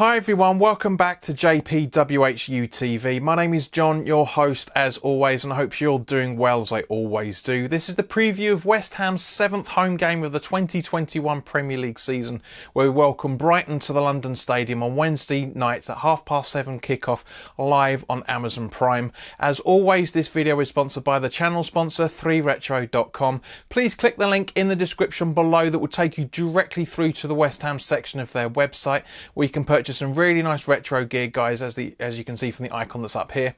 Hi everyone, welcome back to WHU TV. My name is John, your host as always, and I hope you're doing well as I always do. This is the preview of West Ham's 7th home game of the 2021 Premier League season, where we welcome Brighton to the London Stadium on Wednesday night at 7:30 kickoff live on Amazon Prime. As always, this video is sponsored by the channel sponsor 3retro.com. Please click the link in the description below that will take you directly through to the West Ham section of their website, where you can purchase some really nice retro gear, guys, as you can see from the icon that's up here.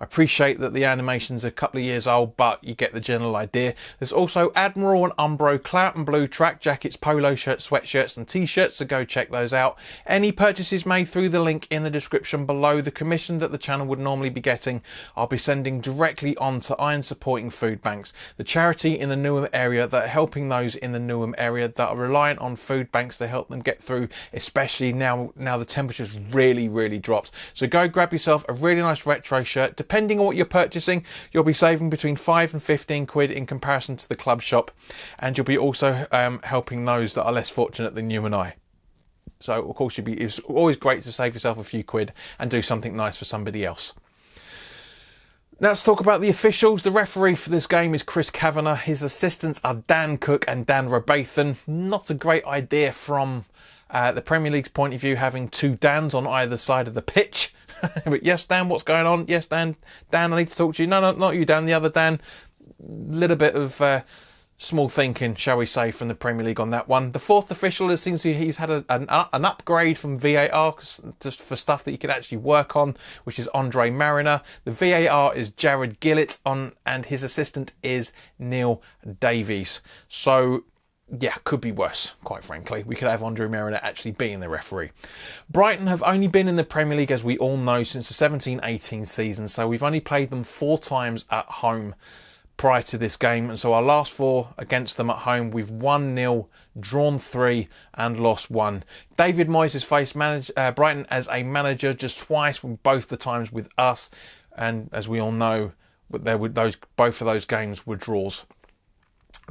I appreciate that the animation's a couple of years old, but you get the general idea. There's also Admiral and Umbro Clout and Blue track jackets, polo shirts, sweatshirts and t-shirts, so go check those out. Any purchases made through the link in the description below, the commission that the channel would normally be getting, I'll be sending directly on to Iron Supporting Food Banks, the charity in the Newham area that are helping those in the Newham area that are reliant on food banks to help them get through, especially now the temperature's really dropped. So go grab yourself a really nice retro shirt. Depending on what you're purchasing, you'll be saving between 5 and 15 quid in comparison to the club shop, and you'll be also helping those that are less fortunate than you and I. So of course it's always great to save yourself a few quid and do something nice for somebody else. Now let's talk about the officials. The referee for this game is Chris Kavanagh. His assistants are Dan Cook and Dan Robathan. Not a great idea from the Premier League's point of view, having two Dans on either side of the pitch. But yes, Dan, what's going on? Yes, Dan, I need to talk to you. No, not you, Dan, the other Dan. Little bit of small thinking, shall we say, from the Premier League on that one. The fourth official, it seems he's had an upgrade from VAR just for stuff that you can actually work on, which is Andre Mariner. The VAR is Jared Gillett and his assistant is Neil Davies. So yeah, could be worse, quite frankly. We could have Andre Mariner actually being the referee. Brighton have only been in the Premier League, as we all know, since the 17-18 season, so we've only played them 4 times at home prior to this game, and so our last 4 against them at home, we've won 0, drawn 3 and lost 1. David Moyes has faced Brighton as a manager just twice, both the times with us, and as we all know, both of those games were draws.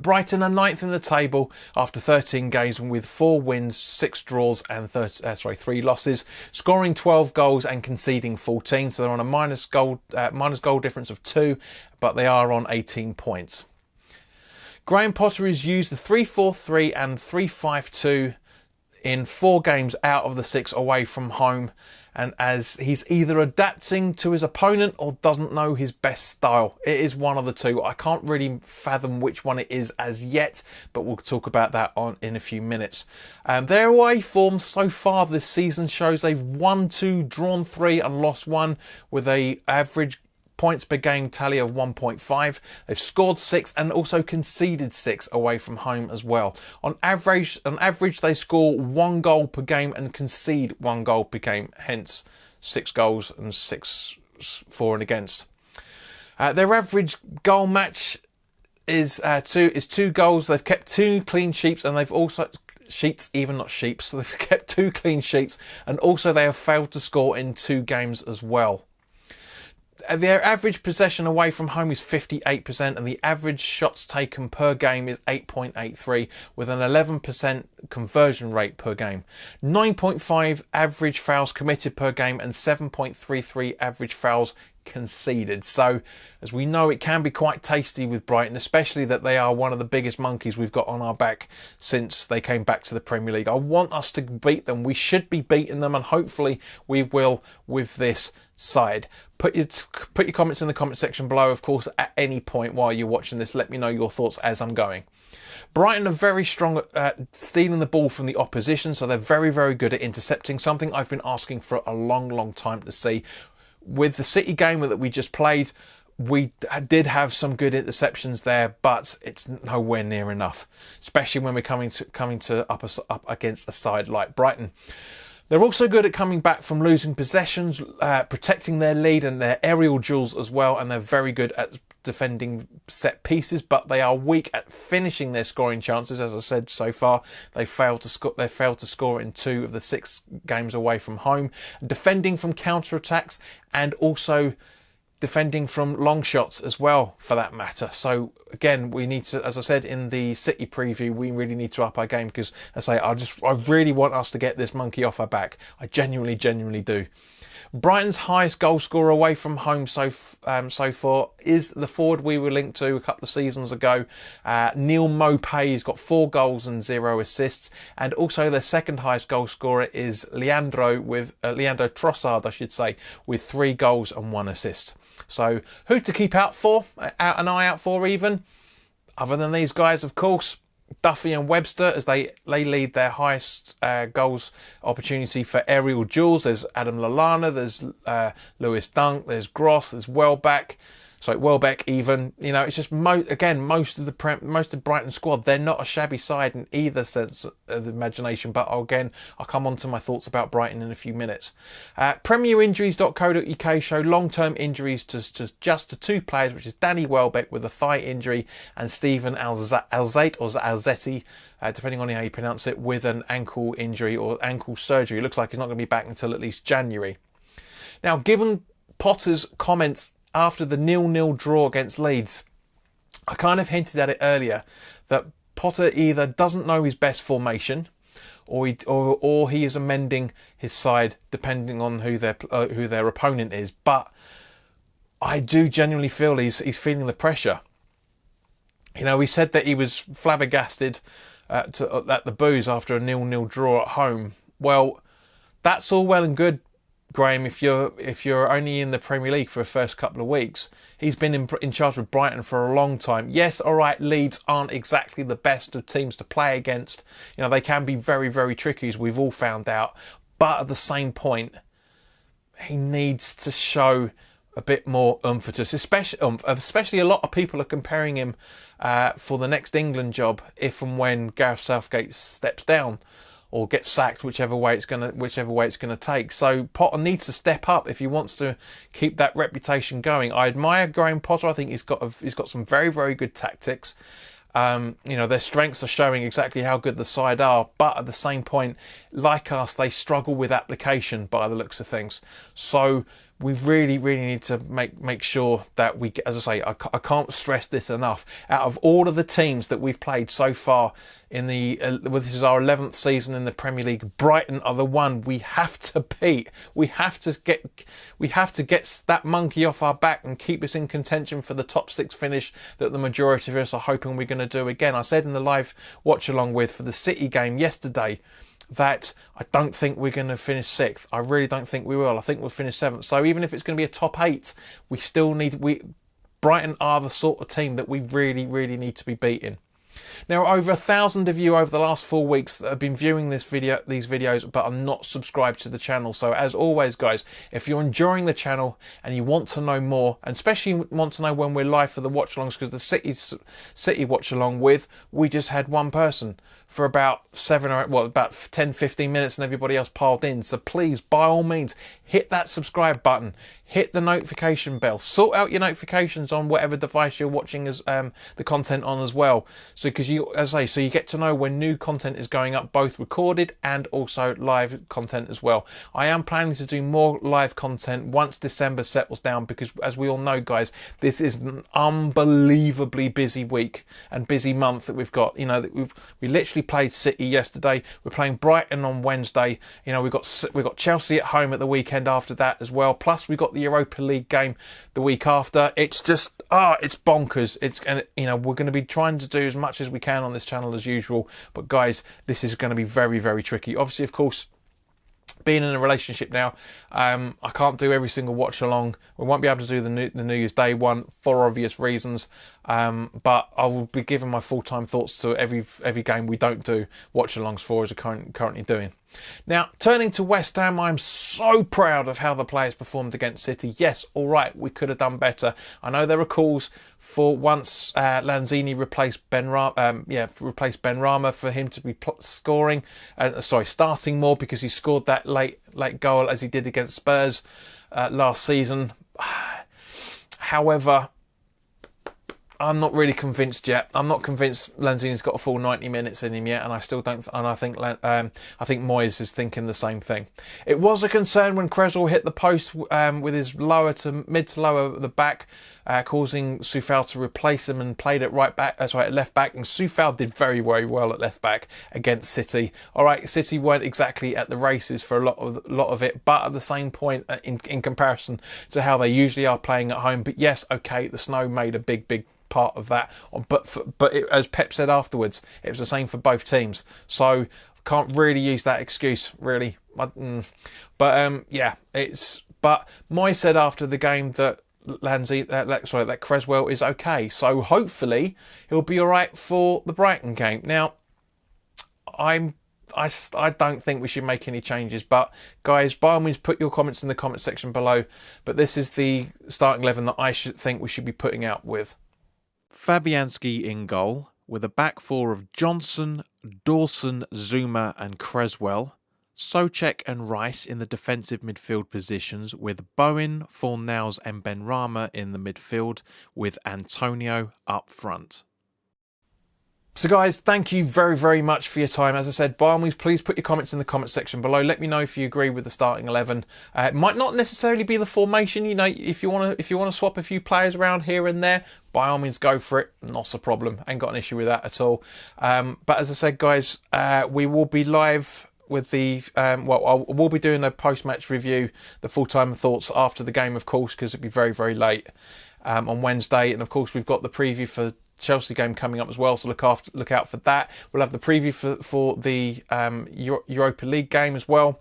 Brighton are 9th in the table after 13 games with 4 wins, 6 draws and 3 losses, scoring 12 goals and conceding 14. So they're on a minus goal difference of 2, but they are on 18 points. Graham Potter has used the 3-4-3 and 3-5-2 in 4 games out of the 6 away from home, and as he's either adapting to his opponent or doesn't know his best style. It is one of the two. I can't really fathom which one it is as yet, but we'll talk about that in a few minutes. Their away form so far this season shows they've won 2, drawn 3 and lost 1, with a average points per game tally of 1.5. They've scored 6 and also conceded 6 away from home as well. On average they score 1 goal per game and concede 1 goal per game, hence 6 goals and 6 for and against. Their average goal match is 2 goals. They've kept 2 clean sheets, and they've also so they've kept 2 clean sheets, and also they have failed to score in 2 games as well. Their average possession away from home is 58%, and the average shots taken per game is 8.83, with an 11% conversion rate per game. 9.5 average fouls committed per game and 7.33 average fouls conceded. So, as we know, it can be quite tasty with Brighton, especially that they are one of the biggest monkeys we've got on our back since they came back to the Premier League. I want us to beat them. We should be beating them, and hopefully we will with this side. Put your comments in the comment section below, of course, at any point while you're watching this. Let me know your thoughts as I'm going. Brighton are very strong at stealing the ball from the opposition, so they're very good at intercepting, something I've been asking for a long time to see. With the City game that we just played, we did have some good interceptions there, but it's nowhere near enough, especially when we're coming up against a side like Brighton. They're also good at coming back from losing possessions, protecting their lead and their aerial duels as well, and they're very good at defending set pieces, but they are weak at finishing their scoring chances. As I said, so far they failed to score in 2 of the 6 games away from home, defending from counter attacks and also defending from long shots as well, for that matter. So again, we need to, as I said in the City preview, we really need to up our game, because I really want us to get this monkey off our back. I genuinely do. Brighton's highest goal scorer away from home so far is the forward we were linked to a couple of seasons ago. Neil Maupay has got 4 goals and 0 assists, and also their second highest goal scorer is Leandro Trossard, I should say, with 3 goals and 1 assist. So who to keep an eye out for even, other than these guys, of course. Duffy and Webster, as they lead their highest goals opportunity for aerial duels. There's Adam Lallana, there's Lewis Dunk, there's Gross, there's Welbeck even. You know, it's just most of the Brighton squad, they're not a shabby side in either sense of the imagination. But again, I'll come on to my thoughts about Brighton in a few minutes. PremierInjuries.co.uk show long-term injuries to 2 players, which is Danny Welbeck with a thigh injury and Stephen Alzetti, depending on how you pronounce it, with an ankle injury or ankle surgery. It looks like he's not going to be back until at least January. Now, given Potter's comments after the 0-0 draw against Leeds, I kind of hinted at it earlier that Potter either doesn't know his best formation, or he is amending his side depending on who their opponent is. But I do genuinely feel he's feeling the pressure. You know, he said that he was flabbergasted at the booze after a 0-0 draw at home. Well, that's all well and good, Graham, if you're only in the Premier League for the first couple of weeks. He's been in charge with Brighton for a long time. Yes, all right, Leeds aren't exactly the best of teams to play against. You know, they can be very, very tricky, as we've all found out. But at the same point, he needs to show a bit more emphasis, especially a lot of people are comparing him for the next England job if and when Gareth Southgate steps down or gets sacked, whichever way it's gonna take. So Potter needs to step up if he wants to keep that reputation going. I admire Graham Potter. I think he's got some very, very good tactics. You know, their strengths are showing exactly how good the side are, but at the same point, like us, they struggle with application by the looks of things. So we really, really need to make sure that we get, as I say, I can't stress this enough. Out of all of the teams that we've played so far in this is our 11th season in the Premier League, Brighton are the one we have to beat. We have to get that monkey off our back and keep us in contention for the top 6 finish that the majority of us are hoping we're going to do again. I said in the live watch along for the City game yesterday that I don't think we're going to finish 6th. I really don't think we will. I think we'll finish 7th. So even if it's going to be a top 8, we still Brighton are the sort of team that we really, really need to be beating. Now, over 1,000 of you over the last 4 weeks that have been viewing these videos but are not subscribed to the channel. So as always, guys, if you're enjoying the channel and you want to know more, and especially want to know when we're live for the watch-alongs, because the City watch-along we just had one person for about 10, 15 minutes, and everybody else piled in. So please, by all means, hit that subscribe button, hit the notification bell, sort out your notifications on whatever device you're watching the content on as well. So because so you get to know when new content is going up, both recorded and also live content as well. I am planning to do more live content once December settles down, because as we all know, guys, this is an unbelievably busy week and busy month that we've got. You know, that we literally played City yesterday. We're playing Brighton on Wednesday. You know, we've got Chelsea at home at the weekend after that as well. Plus we've got the Europa League game the week after. It's just it's bonkers. We're going to be trying to do as much as we can on this channel as usual, but guys, this is going to be very, very tricky. Obviously, of course, being in a relationship now, I can't do every single watch along. We won't be able to do the New Year's Day one for obvious reasons, but I will be giving my full-time thoughts to every game we don't do watch alongs for, as we're currently doing. Now, turning to West Ham, I'm so proud of how the players performed against City. Yes, all right, we could have done better. I know there were calls for once Lanzini replaced Benrahma for him to be starting more, because he scored that late goal as he did against Spurs last season. However, I'm not really convinced yet. I'm not convinced Lanzini's got a full 90 minutes in him yet, and I still don't. And I think Moyes is thinking the same thing. It was a concern when Creswell hit the post with his mid to lower the back, causing Soufal to replace him and played at left back. And Soufal did very, very well at left back against City. All right, City weren't exactly at the races for a lot of it, but at the same point in comparison to how they usually are playing at home. But yes, okay, the snow made a big part of that, but as Pep said afterwards, it was the same for both teams, so can't really use that excuse really. But Moyes said after the game that that Creswell is okay, so hopefully he'll be all right for the Brighton game. Now I don't think we should make any changes, but guys, by all means put your comments in the comment section below, but this is the starting 11 that I think we should be putting out with. Fabianski in goal, with a back four of Johnson, Dawson, Zuma and Creswell. Souček and Rice in the defensive midfield positions, with Bowen, Fornals and Benrahma in the midfield, with Antonio up front. So guys, thank you very, very much for your time. As I said, by all means, please put your comments in the comment section below. Let me know if you agree with the starting 11. It might not necessarily be the formation. You know, if you want to swap a few players around here and there, by all means, go for it. Not a problem. Ain't got an issue with that at all. But as I said, guys, we will be live with the we'll be doing a post-match review, the full-time thoughts after the game, of course, because it'll be very, very late on Wednesday, and of course we've got the preview for Chelsea game coming up as well, so look out for that. We'll have the preview for the Europa League game as well.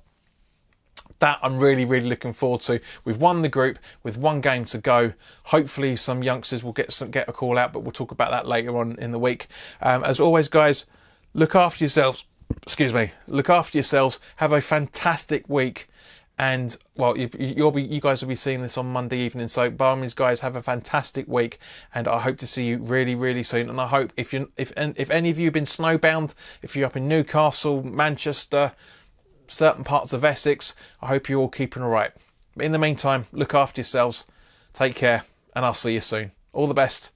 That I'm really, really looking forward to. We've won the group with one game to go. Hopefully some youngsters will get a call out, but we'll talk about that later on in the week. As always, guys, look after yourselves. Look after yourselves. Have a fantastic week. And well, you guys will be seeing this on Monday evening. So by all means, guys, have a fantastic week, and I hope to see you really, really soon. And I hope if any of you have been snowbound, if you're up in Newcastle, Manchester, certain parts of Essex, I hope you're all keeping all right. But in the meantime, look after yourselves, take care, and I'll see you soon. All the best.